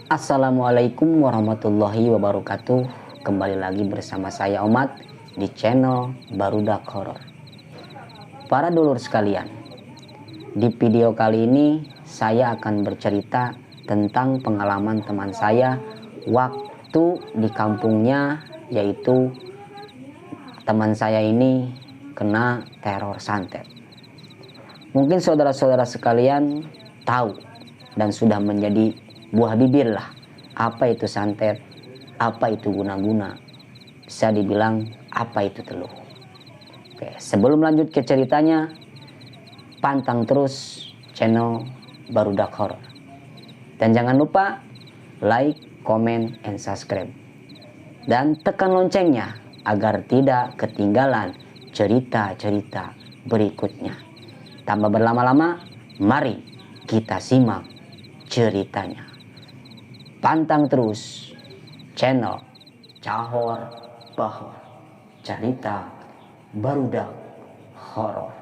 Assalamualaikum warahmatullahi wabarakatuh. Kembali lagi bersama saya Omat di channel Barudak Horor. Para dulur sekalian, di video kali ini saya akan bercerita tentang pengalaman teman saya waktu di kampungnya, yaitu teman saya ini kena teror santet. Mungkin saudara-saudara sekalian tahu dan sudah menjadi buah bibir lah apa itu santet, apa itu guna-guna, bisa dibilang apa itu teluh. Oke, sebelum lanjut ke ceritanya, pantang terus channel Barudak Horor dan jangan lupa like, comment, and subscribe, dan tekan loncengnya agar tidak ketinggalan cerita-cerita berikutnya. Tanpa berlama-lama, mari kita simak ceritanya. Pantang terus channel Cahor Bahor, cerita Barudak Horor.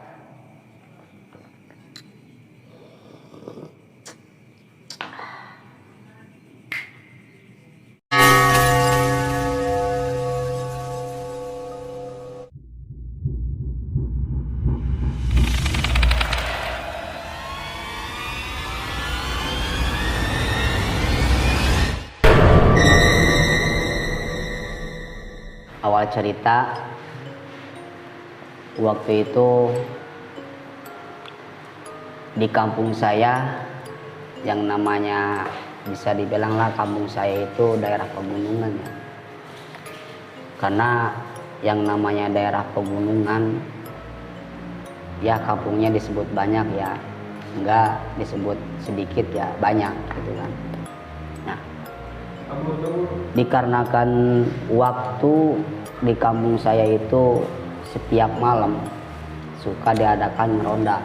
Awal cerita, waktu itu di kampung saya yang namanya bisa dibilang lah kampung saya itu daerah pegunungan ya. Karena yang namanya daerah pegunungan ya kampungnya disebut banyak ya, enggak disebut sedikit ya banyak gitu kan. Nah, dikarenakan waktu di kampung saya itu setiap malam suka diadakan ronda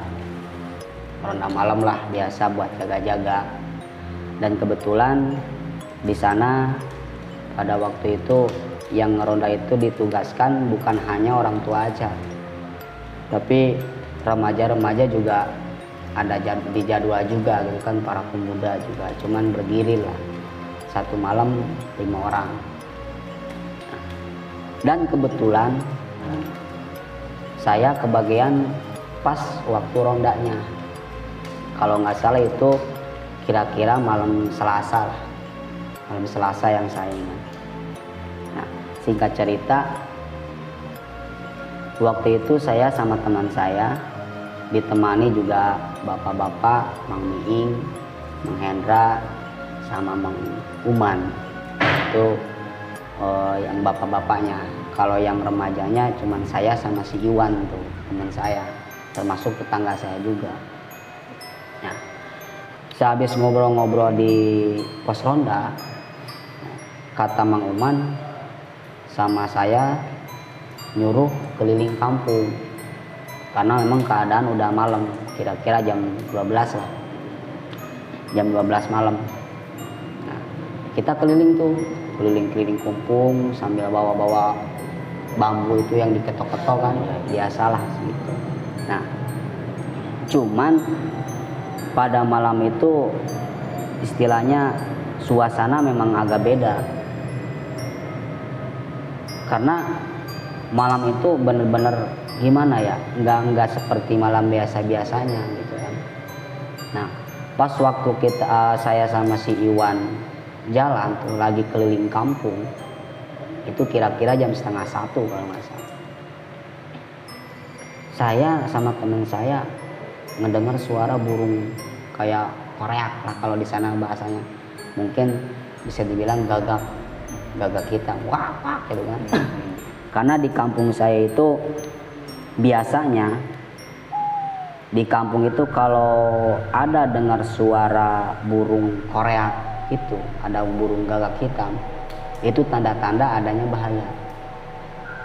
malam lah, biasa buat jaga-jaga. Dan kebetulan di sana pada waktu itu yang ronda itu ditugaskan bukan hanya orang tua aja, tapi remaja-remaja juga ada di jadwal juga gitu kan, para pemuda juga, cuman berdiri lah satu malam 5 orang. Dan kebetulan saya kebagian pas waktu rondanya, kalau nggak salah itu kira-kira malam Selasa yang saya ingat. Nah, singkat cerita, waktu itu saya sama teman saya ditemani juga bapak-bapak, Mang Miing, Mang Hendra, sama Mang Uman. Itu yang bapak-bapaknya. Kalau yang remajanya cuman saya sama si Iwan tuh, teman saya, termasuk tetangga saya juga. Nah, sehabis ngobrol-ngobrol di pos ronda, kata Mang Uman sama saya nyuruh keliling kampung karena memang keadaan udah malam, kira-kira jam 12 lah, jam 12 malam. Kita keliling kampung sambil bawa bambu itu yang diketok-ketok kan, biasalah gitu. Nah, cuman pada malam itu istilahnya suasana memang agak beda, karena malam itu bener-bener gimana ya, nggak seperti malam biasa-biasanya gitu kan. Nah, pas waktu saya sama si Iwan jalan tuh lagi keliling kampung, itu kira-kira jam 12:30 kalau nggak salah. Saya sama teman saya ngedengar suara burung kayak koreak lah kalau di sana bahasanya, mungkin bisa dibilang gagak kita, wah gitu kan. Karena di kampung saya itu biasanya di kampung itu kalau ada dengar suara burung koreak, itu ada burung gagak hitam, itu tanda-tanda adanya bahaya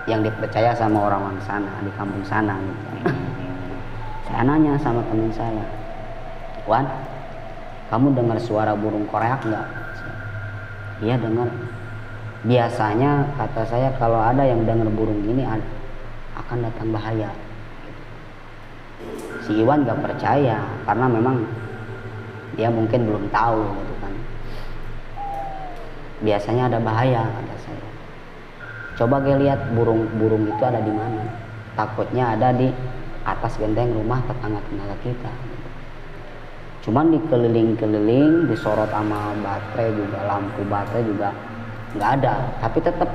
yang dipercaya sama orang-orang sana di kampung sana gitu. Saya nanya sama teman saya, Wan, kamu dengar suara burung koreak nggak? Iya dengar. Biasanya kata saya kalau ada yang dengar burung ini akan datang bahaya. Si Iwan gak percaya karena memang dia mungkin belum tahu gitu kan. biasanya ada bahaya, kata saya. Coba gue lihat burung itu ada di mana. Takutnya ada di atas genteng rumah tetangga-tetangga kita. Cuman dikeliling-keliling, disorot sama baterai juga, lampu baterai juga nggak ada. Tapi tetap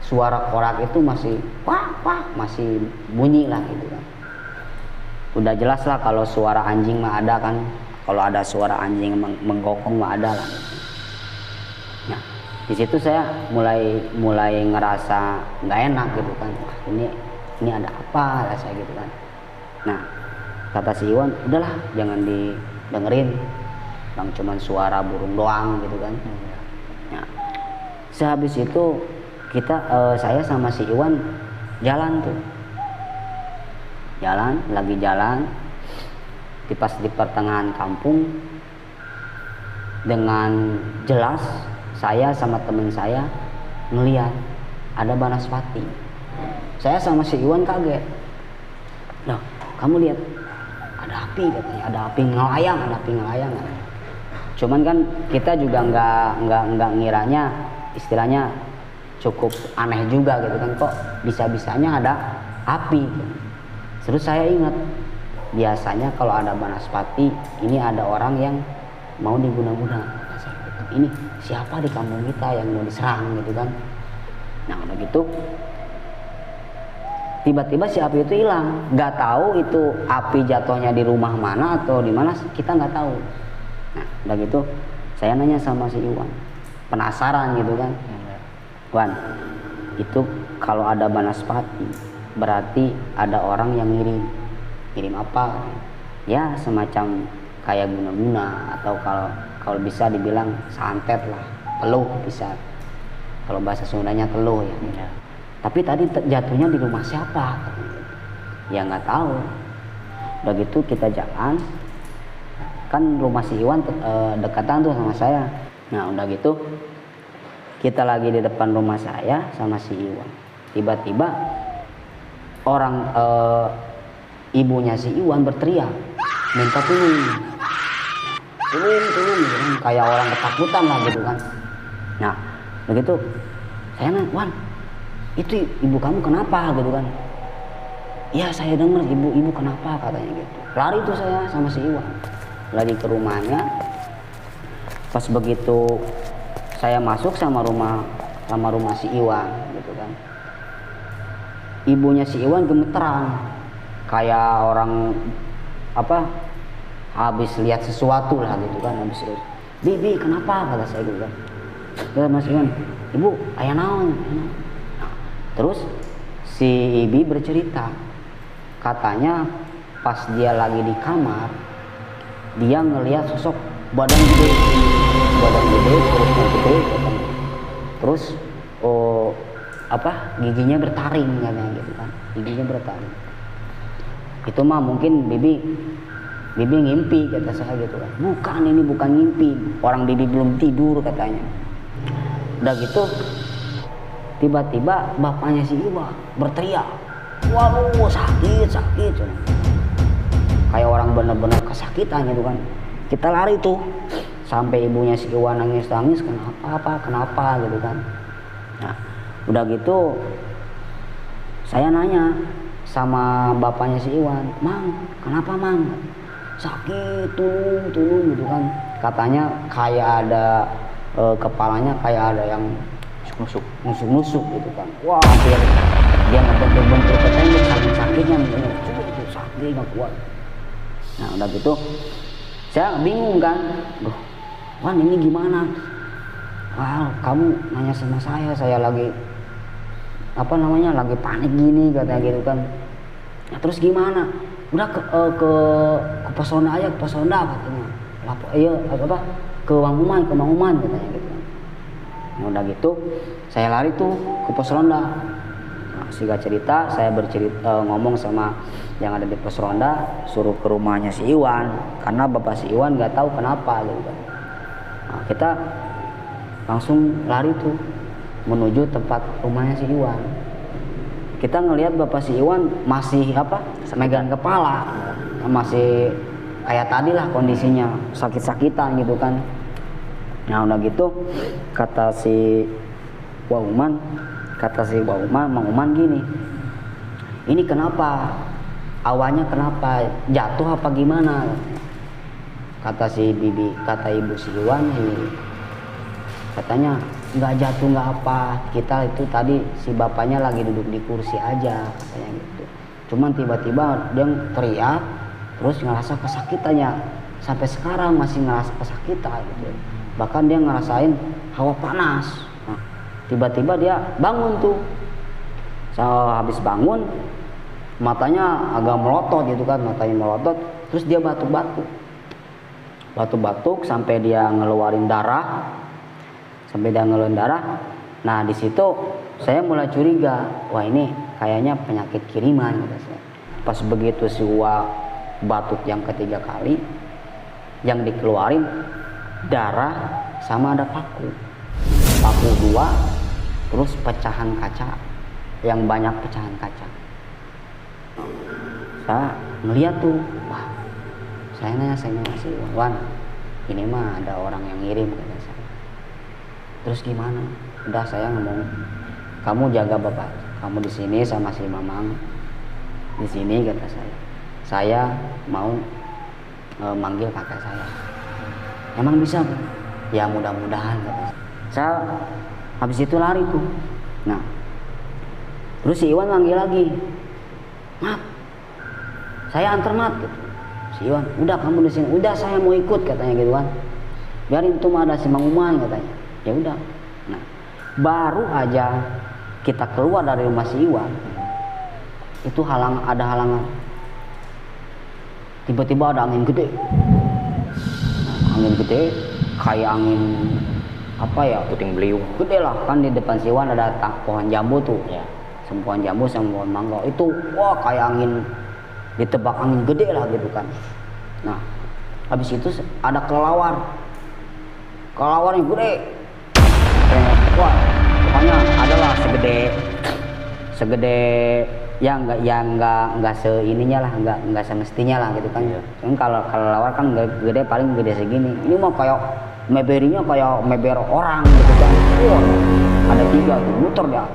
suara korak itu masih masih bunyi lah gitu kan. Udah jelas lah kalau suara anjing mah ada kan. Kalau ada suara anjing menggokong mah ada lah. Gitu. Nah, di situ saya mulai ngerasa nggak enak gitu kan. Wah, ini ada apa lah saya gitu kan. Nah, kata si Iwan, udahlah jangan didengerin, bang, cuman suara burung doang gitu kan. Nah, sehabis itu saya sama si Iwan jalan pas di pertengahan kampung. Dengan jelas saya sama temen saya ngeliat ada banaspati. Saya sama si Iwan kaget. Nah, kamu lihat ada api katanya, ada api ngelayang. Cuman kan kita juga nggak ngiranya, istilahnya cukup aneh juga gitu kan, kok bisa-bisanya ada api. Terus saya ingat, biasanya kalau ada banaspati ini ada orang yang mau diguna-guna. Ini siapa di kampung kita yang mau diserang gitu kan. Nah udah gitu tiba-tiba si api itu hilang. Nggak tahu itu api jatuhnya di rumah mana atau di mana, kita nggak tahu. Nah udah gitu saya nanya sama si Iwan, penasaran gitu kan. Wan, itu kalau ada banaspati berarti ada orang yang ngirim apa ya, semacam kayak guna-guna, atau kalau bisa dibilang santet lah, teluh bisa, kalau bahasa Sundanya teluh ya. Tapi tadi jatuhnya di rumah siapa? Ya nggak tahu. Udah gitu kita jalan, kan rumah si Iwan dekatan tuh sama saya. Nah udah gitu kita lagi di depan rumah saya sama si Iwan, tiba-tiba orang ibunya si Iwan berteriak minta tolong gitu kan, kayak orang ketakutan lah gitu kan. Nah begitu saya nanya, Wan, itu ibu kamu kenapa gitu kan. Ya saya dengar ibu kenapa katanya gitu. Lari tuh saya sama si Iwan lagi ke rumahnya. Pas begitu saya masuk sama rumah si Iwan gitu kan, ibunya si Iwan gemeteran kayak orang habis lihat sesuatu lah gitu kan. Habis itu, Bibi kenapa kata saya gitu kan. Ya Mas Iwan, ibu aya naon. Nah, terus si Ibi bercerita, katanya pas dia lagi di kamar dia ngelihat sosok badan gede terus giginya bertaring katanya gitu kan, giginya bertaring. Itu mah mungkin Bibi ngimpi kata saya gitu kan. Bukan, ini bukan ngimpi, orang Bibi belum tidur katanya. Udah gitu tiba-tiba bapaknya si Iwa berteriak, waduh sakit kayak orang bener-bener kesakitan gitu kan. Kita lari tuh sampai ibunya si Iwa nangis kenapa gitu kan. Nah udah gitu saya nanya sama bapaknya si Iwan, Mang kenapa Mang, sakit tulung gitu kan. Katanya kayak ada kepalanya kayak ada yang nusuk gitu kan. Wah dia ngebentur ke tembok saking sakitnya, sakit nggak kuat. Nah udah gitu saya bingung kan, Wan ini gimana? Wah kamu nanya sama saya lagi lagi panik gini katanya gitu kan. Nah, terus gimana? Udah ke Posonda aja, ke Posonda katanya. Ke Mang Uman katanya gitu. Nah, udah gitu saya lari tuh ke Posronda. Nah, singkat cerita saya ngomong sama yang ada di Posronda, suruh ke rumahnya si Iwan karena bapak si Iwan nggak tahu kenapa gitu kan. Nah, kita langsung lari tuh menuju tempat rumahnya si Iwan. Kita ngelihat bapak si Iwan masih megang kepala, masih kayak tadi lah kondisinya, sakit-sakitan gitu kan. Nah udah gitu kata si Mang Uman gini, ini kenapa, awalnya kenapa, jatuh apa gimana? Kata ibu si Iwan katanya nggak jatuh nggak apa, kita itu tadi si bapaknya lagi duduk di kursi aja katanya gitu. Cuman tiba-tiba dia teriak terus ngerasa kesakitannya, sampai sekarang masih ngerasa kesakitan gitu. Bahkan dia ngerasain hawa panas. Nah, tiba-tiba dia bangun tuh. Habis bangun matanya agak melotot gitu kan, terus dia batuk-batuk sampai dia ngeluarin darah. Nah di situ saya mulai curiga, wah ini kayaknya penyakit kiriman gitu. Pas begitu si Uwa batuk yang ketiga kali, yang dikeluarin darah sama ada paku 2, terus pecahan kaca, yang banyak pecahan kaca. Saya melihat tuh, wah, saya nanya si Wan, ini mah ada orang yang ngirim kata saya. Terus gimana? Udah saya ngomong, kamu jaga bapak kamu di sini sama si Mamang di sini kata saya. Saya mau manggil kakek saya. Emang bisa? Ya mudah-mudahan kata saya. Saya habis itu lari tuh. Nah, terus si Iwan manggil lagi, Mat, saya antar Mat gitu. Si Iwan, udah kamu di sini, udah saya mau ikut katanya gitu kan. Biarin tuh ada si Mang Uman katanya. Ya udah. Nah, baru aja kita keluar dari rumah si Iwan, itu ada halangan. Tiba-tiba ada angin gede. Nah, angin gede kayak angin apa ya? Puting beliung. Gede lah, kan di depan si Iwan ada pohon jambu tuh. Ya. Pohon jambu sama pohon mangga. Itu wah kayak angin, ditebak angin gede lah gitu kan. Nah, habis itu ada kelelawar yang gede. Wah, pokoknya adalah segede nggak seininya lah, nggak semestinya lah gitu kan. Kan kalau kelelawar kan gede, paling gede segini. Ini mah kayak meberinya kayak meber orang gitu kan. Wah, ada 3 tuh, muter dia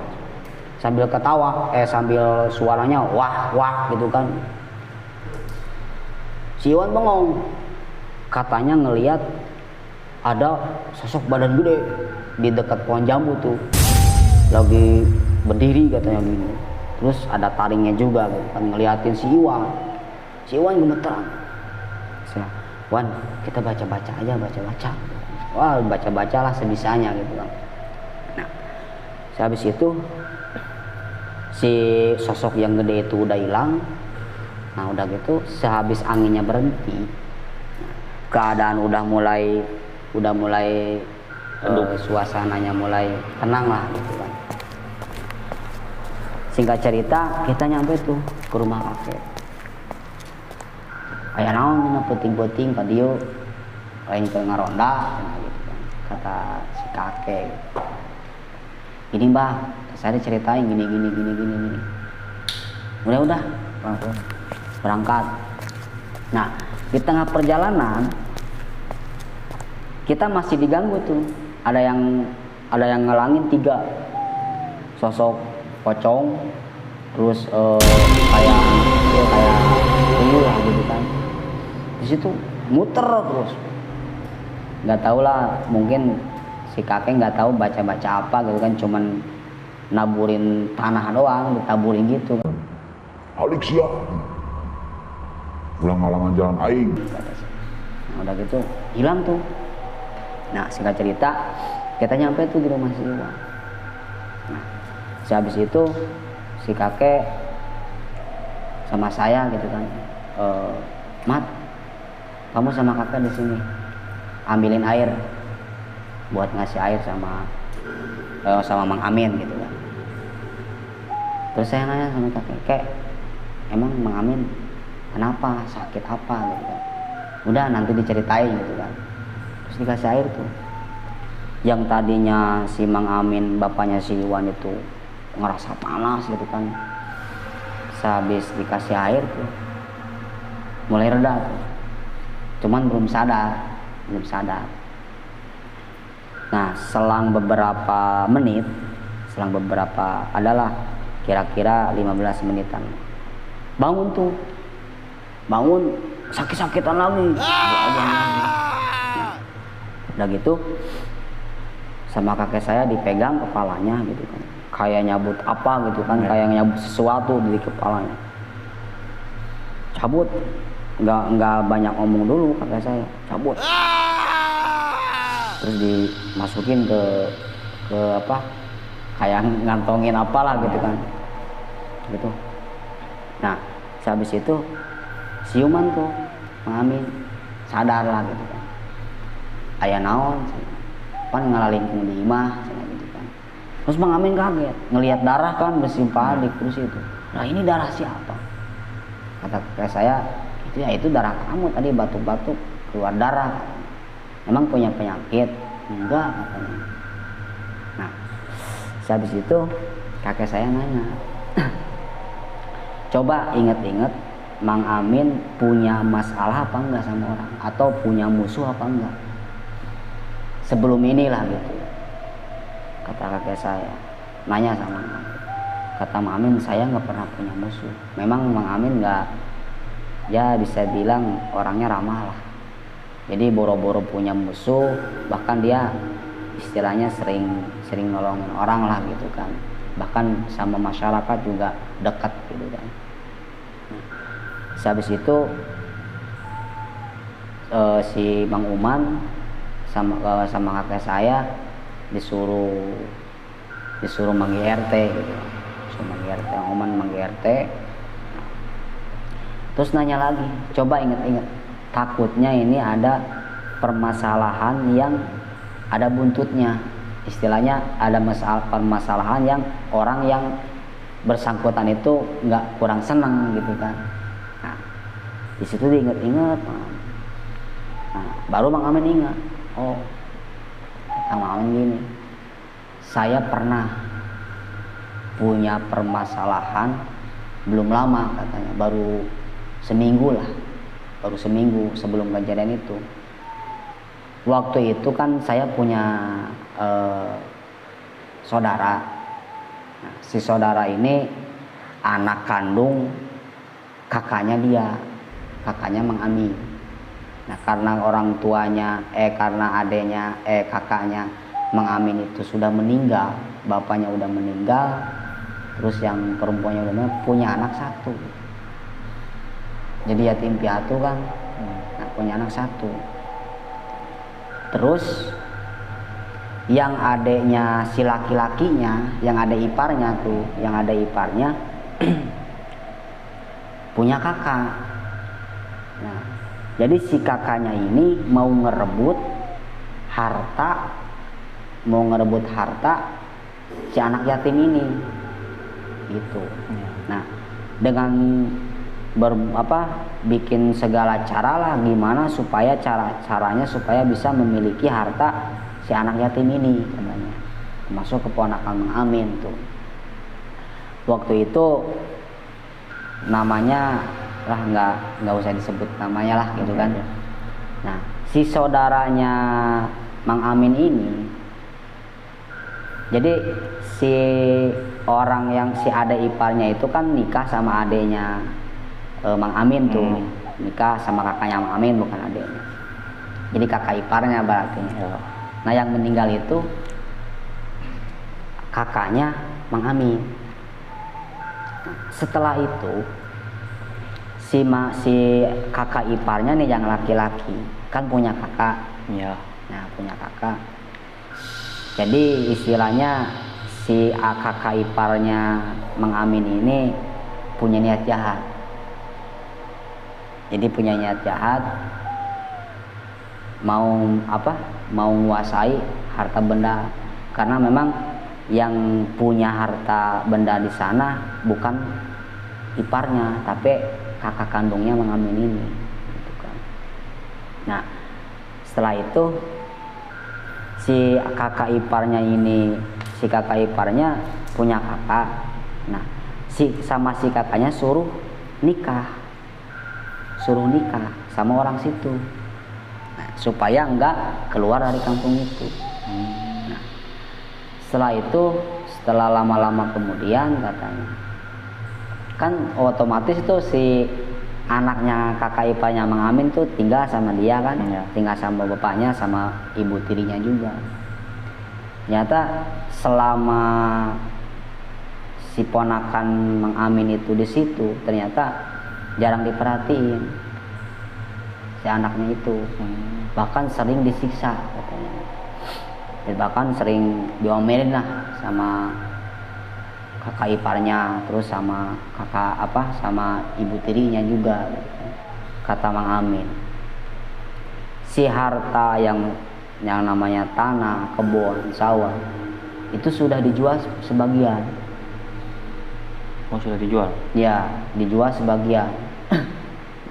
sambil ketawa, sambil suaranya wah gitu kan. Si Iwan bengong, katanya ngelihat ada sosok badan gede di dekat pohon jambu tuh, lagi berdiri katanya gini. Terus ada taringnya juga gitu kan, ngeliatin si Iwan gemeteran. Wan, kita baca-baca aja. Wah, baca-bacalah sebisanya gitu kan. Nah, habis itu si sosok yang gede itu udah hilang. Nah udah gitu, sehabis anginnya berhenti, keadaan udah mulai suasananya mulai tenang lah gitu kan. Singkat cerita, kita nyampe tuh ke rumah kakek. Aya naon cenah penting-penting ka dieu, lain ke ngaronda gitu kan. Kata si kakek, "Gini, Mbah, saya diceritain gini. Udah, berangkat." Nah, di tengah perjalanan kita masih diganggu tuh. Ada yang ngelangin 3 sosok pocong, terus kayak tuyul lah gitu kan. Di situ muter terus. Nggak tahu lah, mungkin si kakek nggak tahu baca apa gitu kan, cuman naburin tanah doang, ditaburin gitu. Alik siap. Ulang halangan jalan aing. Nah, udah gitu hilang tuh. Nah, singkat cerita, kita nyampe tuh di rumah si Iwan. Nah, habis itu si kakek sama saya gitu kan, Mat, kamu sama kakek di sini, ambilin air buat ngasih air sama Mang Amin gitu kan. Terus saya nanya sama kakek, "Kek, emang Mang Amin kenapa, sakit apa?" gitu kan. Udah nanti diceritain gitu kan. Terus dikasih air tuh. Yang tadinya si Mang Amin, bapaknya si Iwan itu ngerasa panas gitu kan. Sehabis dikasih air tuh mulai reda tuh. Cuman belum sadar. Nah, selang beberapa menit, adalah kira-kira 15 menitan. Bangun tuh. Bangun, sakit-sakitan lagi. Nah, udah gitu sama kakek saya dipegang kepalanya gitu kan. Kayak nyabut apa gitu kan, kayak nyabut sesuatu di kepalanya. Cabut. Nggak banyak ngomong dulu kakek saya, cabut. Terus dimasukin ke apa, kayak ngantongin apalah gitu kan, gitu. Nah, habis itu siuman tuh Mang Amin sadar lah gitu kan, aya naon pan ngalalingkung di imah gitu kan. Terus Mang Amin kaget ngelihat darah kan bersimpah di kursi itu. Nah, ini darah siapa? Kata kakek saya, itu darah kamu tadi, batuk-batuk keluar darah. Emang punya penyakit? Enggak katanya. Nah, habis itu kakek saya nanya, coba inget-inget Mang Amin punya masalah apa enggak sama orang, atau punya musuh apa enggak sebelum inilah gitu. Kata kakek saya, nanya sama Mang Amin. Kata Mang Amin, saya nggak pernah punya musuh. Memang Mang Amin nggak, ya bisa bilang orangnya ramah lah. Jadi boro-boro punya musuh, bahkan dia istilahnya sering nolongin orang lah gitu kan. Bahkan sama masyarakat juga dekat gitu kan. Habis itu si Mang Uman sama kakek saya disuruh manggil RT gitu. Disuruh manggil RT, Mang Uman manggil RT. Terus nanya lagi, coba inget-inget, takutnya ini ada permasalahan yang ada buntutnya, istilahnya ada permasalahan yang orang yang bersangkutan itu nggak kurang senang gitu kan. Nah, di situ diinget-inget. Nah, baru Mang Amin ingat, oh kata Mang Amin gini, saya pernah punya permasalahan belum lama katanya, baru seminggu sebelum kejadian itu. Waktu itu kan saya punya saudara. Nah, si saudara ini anak kandung kakaknya Mang Amin. Nah, karena orang tuanya karena adenya kakaknya Mang Amin itu sudah meninggal, bapaknya udah meninggal, terus yang perempuannya udah meninggal, punya anak satu. Jadi yatim piatu kan. Nah, punya anak satu. Terus yang adeknya si laki-lakinya, yang ada iparnya punya kakak. Nah, jadi si kakaknya ini mau ngerebut harta si anak yatim ini gitu. Nah, dengan bikin segala cara lah gimana supaya caranya supaya bisa memiliki harta si anak yatim ini katanya, termasuk keponakan Mang Amin tuh. Waktu itu namanya lah nggak usah disebut namanya lah gitu kan. Nah, si saudaranya Mang Amin ini, jadi si orang yang si adek iparnya itu kan nikah sama adeknya Mang Amin tuh, nikah sama kakaknya Mang Amin, bukan adeknya. Jadi kakak iparnya berarti. Nah, yang meninggal itu kakaknya Mang Amin. Setelah itu si kakak iparnya nih yang laki-laki kan punya kakak. Nah, punya kakak. Jadi istilahnya si kakak iparnya Mang Amin ini punya niat jahat. Jadi punya niat jahat, mau menguasai harta benda, karena memang yang punya harta benda di sana bukan iparnya, tapi kakak kandungnya Mang Amin ini gitu kan. Nah, setelah itu si kakak iparnya punya kakak. Nah, si kakaknya suruh nikah sama orang situ, nah, supaya enggak keluar dari kampung itu. Setelah itu, setelah lama-lama kemudian katanya, kan otomatis itu si anaknya kakak iparnya Mang Amin tuh tinggal sama dia kan, tinggal sama bapaknya sama ibu tirinya juga. Ternyata selama si ponakan Mang Amin itu di situ ternyata jarang diperhatiin si anaknya itu, bahkan sering disiksa katanya. Dan bahkan sering diomelin lah sama kakak iparnya, terus sama sama ibu tirinya juga, kata Mang Amin. Si harta yang namanya tanah, kebun, sawah itu sudah dijual sebagian. Oh, sudah dijual? Ya, dijual sebagian.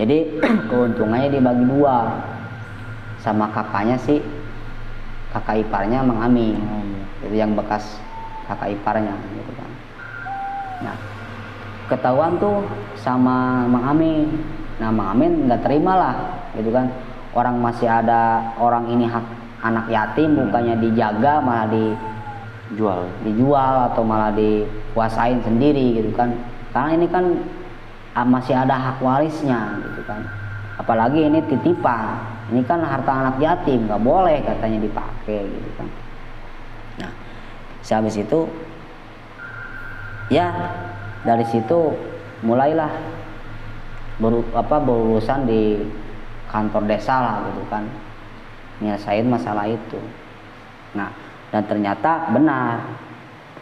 Jadi keuntungannya dibagi dua sama kakaknya si kakak iparnya Mang Amin. Itu yang bekas kakak iparnya gitu kan. Nah, ketahuan tuh sama Mang Amin. Nah, Mang Amin nggak terima lah, gitu kan. Orang masih ada orang ini hak anak yatim, bukannya dijaga malah dijual atau malah dikuasain sendiri, gitu kan. Karena ini kan masih ada hak warisnya, gitu kan. Apalagi ini titipan, ini kan harta anak yatim, nggak boleh katanya dipakai, gitu kan. Nah, sehabis itu ya dari situ mulailah berurusan di kantor desa lah, gitu kan, nyelesain masalah itu. Nah, dan ternyata benar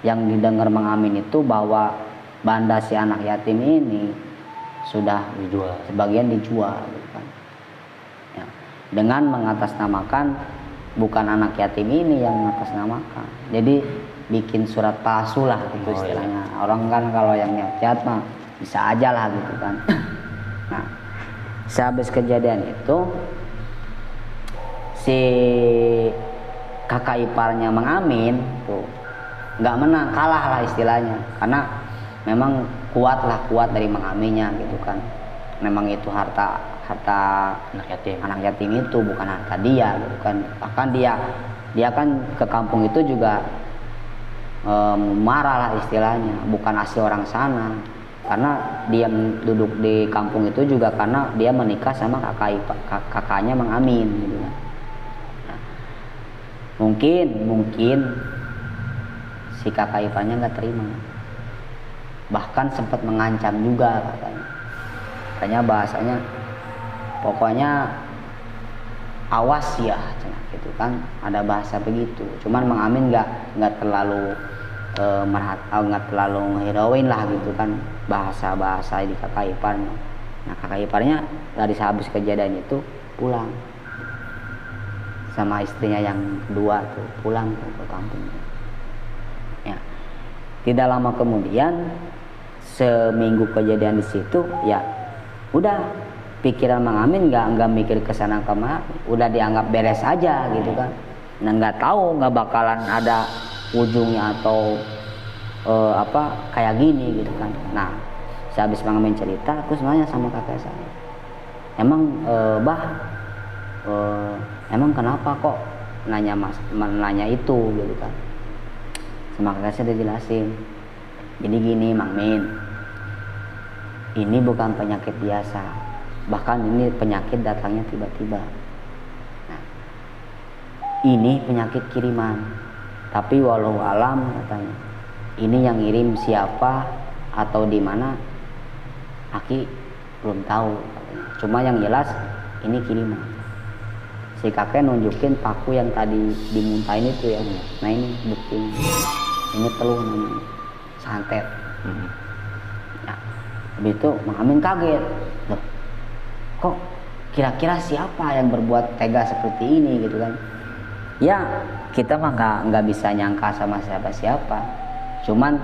yang didengar Mang Amin itu bahwa banda si anak yatim ini sudah dijual, sebagian dijual, gitu kan. Ya, dengan mengatasnamakan bukan anak yatim ini yang mengatasnamakan, jadi bikin surat palsu lah gitu istilahnya. Orang kan kalau yang niat mah bisa aja lah, gitu kan. Nah, sehabis kejadian itu si kakak iparnya Mang Amin tuh nggak menang, kalah lah istilahnya, karena memang kuat dari Mang Aminnya, gitu kan. Memang itu harta anak yatim itu bukan harta dia, gitu kan. Bahkan dia kan ke kampung itu juga marah lah istilahnya, bukan asli orang sana, karena dia duduk di kampung itu juga karena dia menikah sama kakaknya Mang Amin, gitu kan. Nah, mungkin si kakak iparnya nggak terima, bahkan sempat mengancam juga katanya bahasanya, pokoknya awas ya, gitu kan, ada bahasa begitu. Cuman Mang Amin nggak terlalu nggak terlalu ngehirauin lah, gitu kan, bahasa di kakak iparnya. Nah, kakak iparnya dari sehabis kejadian itu pulang sama istrinya yang kedua tuh, pulang ke kampung. Ya, tidak lama kemudian, seminggu kejadian di situ, ya udah pikiran Mang Amin nggak mikir kesana kemari, udah dianggap beres aja, gitu kan. Nah, nggak tahu nggak bakalan ada ujungnya atau kayak gini, gitu kan. Nah, sehabis Mang Amin cerita, aku nanya sama kakek saya, emang emang kenapa kok nanya itu, gitu kan. Sama kakek saya dijelasin, jadi gini Mang Min, ini bukan penyakit biasa, bahkan ini penyakit datangnya tiba-tiba. Nah, ini penyakit kiriman, tapi walau alam katanya, ini yang ngirim siapa atau di mana Aki belum tahu katanya. Cuma yang jelas ini kiriman. Si kakek nunjukin paku yang tadi dimuntahin itu ya. Nah, ini bukti, ini teluh namanya, santet. Nah, habis itu Mang Amin kaget, loh, kok kira-kira siapa yang berbuat tega seperti ini, gitu kan. Ya, kita mah nggak bisa nyangka sama siapa-siapa. Cuman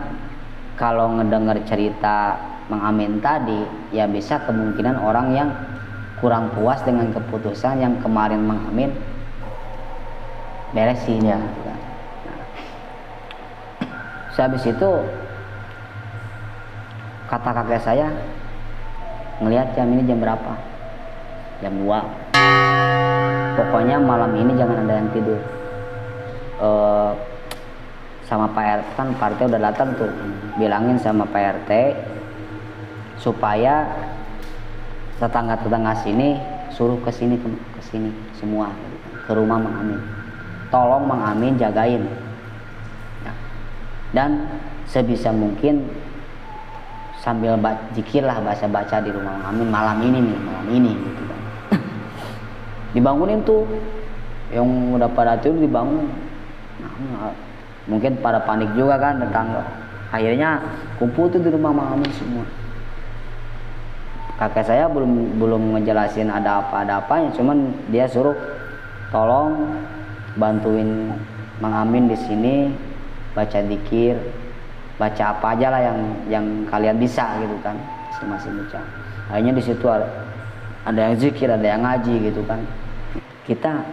kalau ngedenger cerita Mang Amin tadi, ya bisa kemungkinan orang yang kurang puas dengan keputusan yang kemarin Mang Amin beresin, ya. Nah, sehabis itu kata kakek saya, ngelihat jam ini jam berapa? Jam 2. Pokoknya malam ini jangan ada yang tidur. sama Pak RT, kan Pak RT udah datang tuh, bilangin sama Pak RT supaya tetangga-tetangga sini suruh ke sini semua ke rumah Mang Amin, tolong Mang Amin jagain. Nah, dan sebisa mungkin sambil zikir lah, baca di rumah Mang Amin malam ini gitu kan. Dibangunin tuh yang udah pada tidur, dibangun. Nah, mungkin pada panik juga kan tetangga, akhirnya kumpul tuh di rumah Mang Amin semua. Kakek saya belum ngejelasin ada apanya, cuman dia suruh tolong bantuin Mang Amin di sini baca zikir, baca apa aja lah yang kalian bisa gitu kan, masing-masing baca. Akhirnya di situ ada yang zikir, ada yang ngaji gitu kan. Kita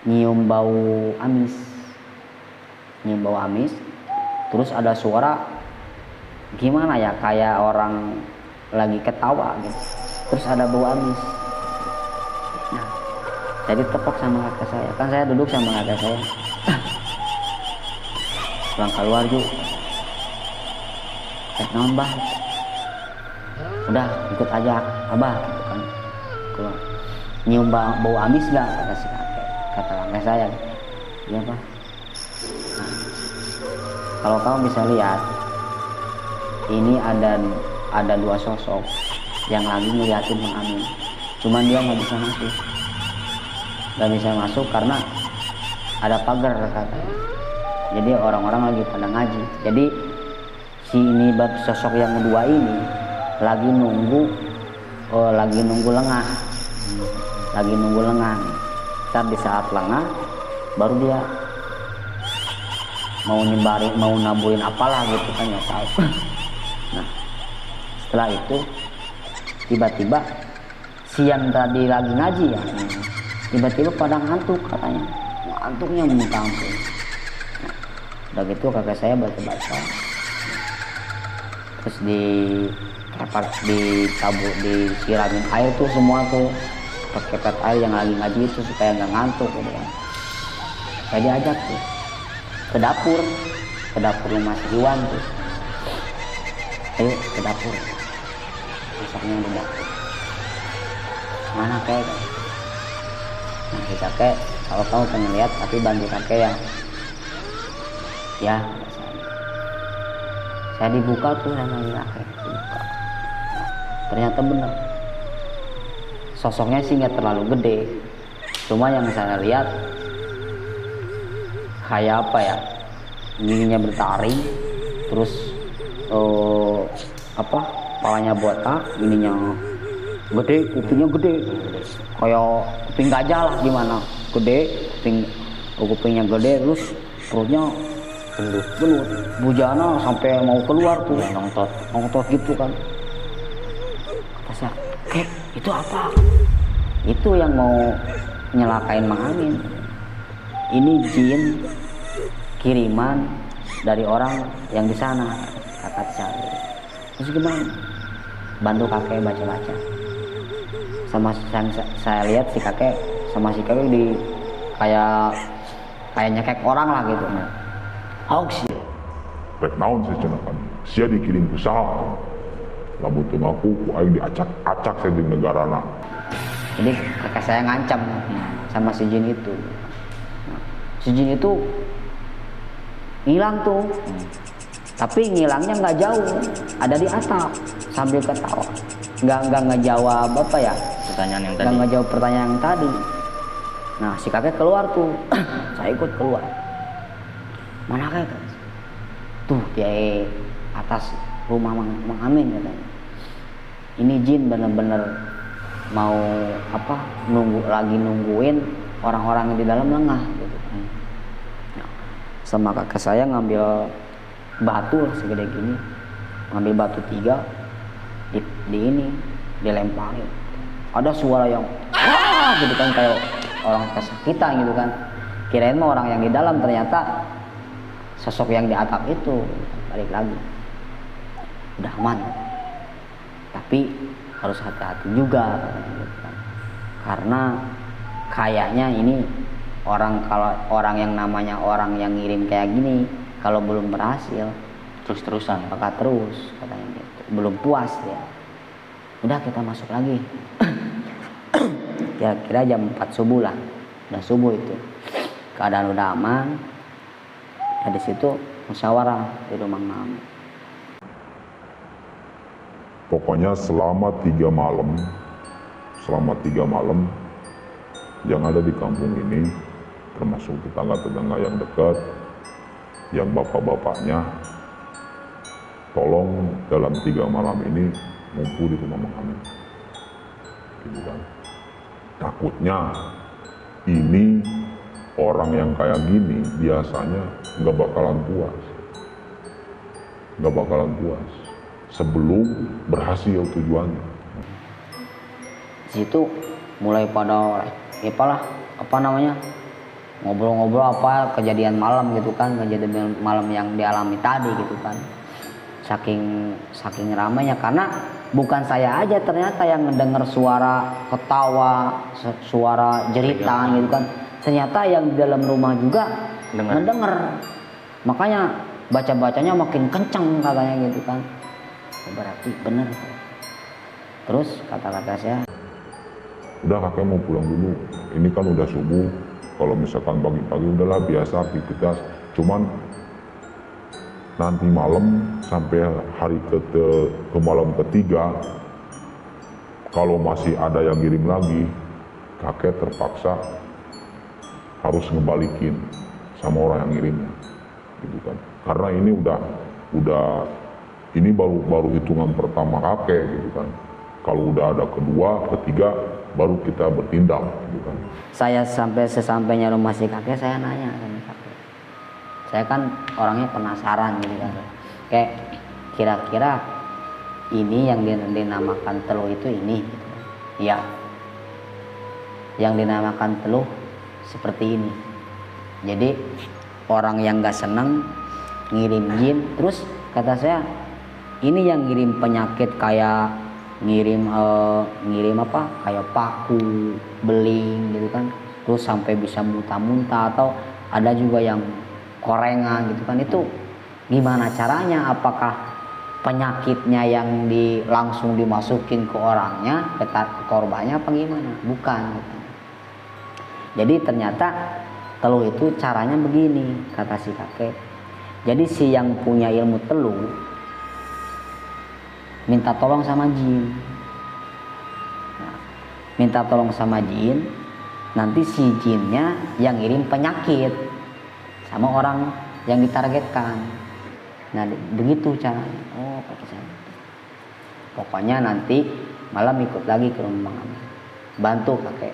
nyium bau amis, terus ada suara gimana ya, kayak orang lagi ketawa gitu, terus ada bau amis. Nah, jadi tepok sama kakek saya, kan saya duduk sama kakek saya. Pulang keluar juga, naon bah, udah ikut aja abah gitu kan, keluar. Nyium bau amis gak, kata si kata kakek saya. Iya pak. Nah, kalau kamu bisa lihat, ini ada dua sosok yang lagi ngeliatin Mang Amin, cuman dia nggak bisa masuk karena ada pagar katanya. Jadi orang-orang lagi pada ngaji. Jadi si ini sosok yang kedua ini lagi nunggu lengah. Ntar di saat lengah baru dia mau naburin apalah gitu kan, nggak tahu. Nah, setelah itu tiba-tiba siang tadi lagi ngaji ya, tiba-tiba pada ngantuk katanya, ngantuknya minta ampun. Nah, udah gitu kakek saya baca-baca, terus disiramin air tuh semua tuh, pakai air yang lagi ngaji itu supaya nggak ngantuk gitu kan. Saya diajak tuh ke dapur rumah si Iwan tuh, ayo ke dapur, masaknya di dapur. Mana kek? Nah, si kakek, kalau kamu pengen lihat tapi bantu kakek ya. Saya dibuka tuh sama kakek, dibuka. Ternyata bener, sosoknya sih nggak terlalu gede, cuma yang saya lihat kayak apa ya, giginya bertaring, terus kepalanya botak, ininya gede, kupingnya gede, kayak kuping gajah lah gimana, gede, kupingnya gede, terus perutnya gendut, bujana sampai mau keluar tuh, nongtot gitu kan. Kata saya, kek itu apa? Itu yang mau nyelakain Mang Amin. Ini jin kiriman dari orang yang di sana, kata saya. Terus gimana? Bantu kakek baca-baca. Sama saya lihat si kakek di kayak nyekek orang lah gitu. Hoax ya. Rek naon sih cenakan, sia dikirim ku saha. Lamun teu ngaku ku aing diacak-acak saya di negarana. Jadi kakek saya ngancam sama si jin itu. Nah, si jin itu hilang tuh, tapi ngilangnya nggak jauh, ada di atap sambil ketawa, nggak ngejawab apa ya, nggak ngejawab pertanyaan yang tadi. Nah si kakek keluar tuh, saya ikut keluar. Mana kakek? Tuh di atas rumah Mang Amin katanya. Ini jin bener-bener mau nungguin orang-orang yang di dalam lengah gitu. Sama kakek saya ngambil batu segede gini, ngambil batu 3 dilemparin. Ada suara yang gitu kan, kayak orang kesakitan gitu kan. Kirain mah orang yang di dalam, ternyata sosok yang di atap itu. Balik lagi, udah aman, tapi harus hati-hati juga gitu kan. Karena kayaknya ini kalau orang yang namanya orang yang ngirim kayak gini kalau belum berhasil Terus-terusan. apakah terus katanya gitu, belum puas ya, udah kita masuk lagi. Kira-kira jam 4 subuh lah, udah subuh itu, keadaan udah aman. Nah, di situ musyawarah di rumah mami. Pokoknya selama 3 malam yang ada di kampung ini, termasuk tetangga-tetangga yang dekat, yang bapak-bapaknya, tolong dalam 3 malam ini ngumpul di rumah Mang Amin. Gitu kan. Takutnya ini orang yang kayak gini biasanya nggak bakalan puas sebelum berhasil tujuannya. Di situ mulai pada ngobrol-ngobrol kejadian malam gitu kan, kejadian malam yang dialami tadi gitu kan. Saking ramainya, karena bukan saya aja ternyata yang mendengar suara ketawa, suara jeritan gitu kan. Ternyata yang di dalam rumah juga mendengar. Makanya baca-bacanya makin kencang katanya gitu kan. Berarti benar. Terus kata-kata saya, udah kakek mau pulang dulu, ini kan udah subuh, kalau misalkan pagi-pagi udahlah biasa aktivitas, cuman nanti malam sampai hari ke malam ketiga kalau masih ada yang ngirim lagi, kakek terpaksa harus ngebalikin sama orang yang ngirimnya gitu kan. Karena ini udah ini baru hitungan pertama kakek gitu kan. Kalau udah ada kedua, ketiga, baru kita bertindak gitu kan. saya sesampainya rumah si kakek, saya nanya sama kakek. Saya kan orangnya penasaran gitu kan. Kayak kira-kira ini yang dinamakan teluh itu ini gitu. Iya. Yang dinamakan teluh seperti ini. Jadi orang yang gak seneng ngirim jin, terus kata saya ini yang ngirim penyakit kayak ngirim kayak paku, beling gitu kan, terus sampai bisa muntah-muntah, atau ada juga yang korengan gitu kan. Itu gimana caranya? Apakah penyakitnya yang langsung dimasukin ke orangnya, ke korbannya, apa gimana? Bukan gitu. Jadi ternyata teluh itu caranya begini, kata si kakek. Jadi si yang punya ilmu teluh minta tolong sama jin. Nah, minta tolong sama jin, nanti si jinnya yang ngirim penyakit sama orang yang ditargetkan. Nah begitu caranya. Oh kata saya, pokoknya nanti malam ikut lagi ke rumah Mang Amin, bantu kakek.